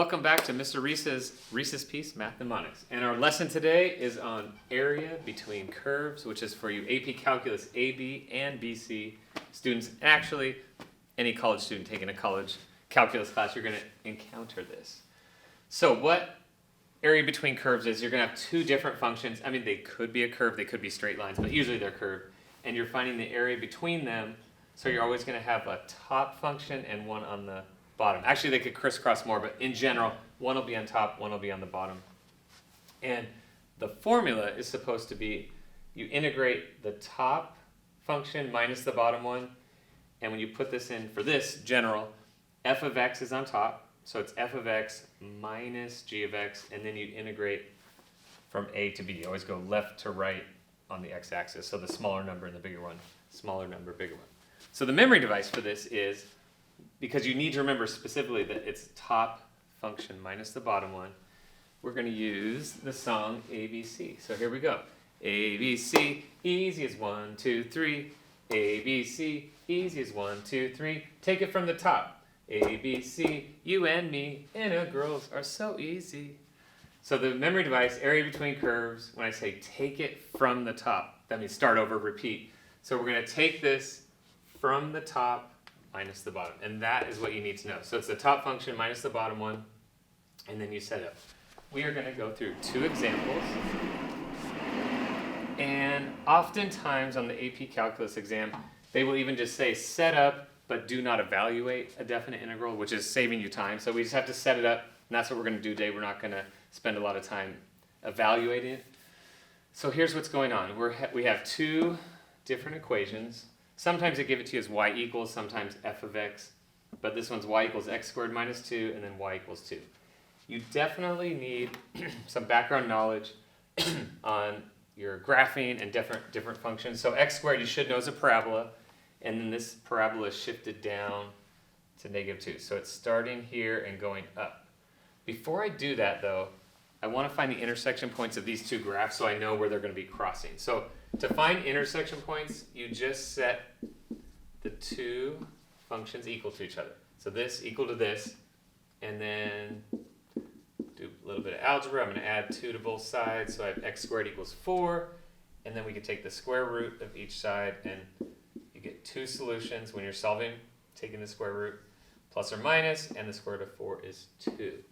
welcome back to Mr. Reese's Piece Math Mnemonics. And our lesson today is on area between curves, which is for you AP Calculus A.B. and B.C. students. Actually, any college student taking a college calculus class, you're going to encounter this. So what area between curves is, you're going to have two different functions. I mean, they could be a curve, they could be straight lines, but usually they're curved. And you're finding the area between them, so you're always going to have a top function and one on the bottom. Actually, they could crisscross more, but in general, one will be on top, one will be on the bottom. And the formula is supposed to be, you integrate the top function minus the bottom one, and when you put this in for this general, f of x is on top, so it's f of x minus g of x, and then you integrate from a to b. You always go left to right on the x-axis, so the smaller number and the bigger one, smaller number, bigger one. So the memory device for this is, because you need to remember specifically that it's top function minus the bottom one, we're going to use the song A.B.C. So here we go. A.B.C, easy as 1, 2, 3. A.B.C, easy as 1, 2, 3. Take it from the top. A.B.C, you and me and our girls are so easy. So the memory device, area between curves, when I say take it from the top, that means start over, repeat. So we're going to take this from the top minus the bottom, and that is what you need to know. So it's the top function minus the bottom one, and then you set it up. We are going to go through two examples, and oftentimes on the AP Calculus exam, they will even just say set up, but do not evaluate a definite integral, which is saving you time. So we just have to set it up, and that's what we're going to do today. We're not going to spend a lot of time evaluating it. So here's what's going on. We have two different equations. Sometimes they give it to you as y equals, sometimes f of x, but this one's y equals x squared minus 2, and then y equals 2. You definitely need some background knowledge on your graphing and different functions. So x squared you should know is a parabola, and then this parabola is shifted down to -2. So it's starting here and going up. Before I do that though, I want to find the intersection points of these two graphs so I know where they're going to be crossing. So to find intersection points, you just set the two functions equal to each other. So this equal to this, and then do a little bit of algebra. I'm going to add 2 to both sides, so I have x squared equals 4, and then we can take the square root of each side, and you get two solutions when you're solving, taking the square root, plus or minus, and the square root of 4 is 2.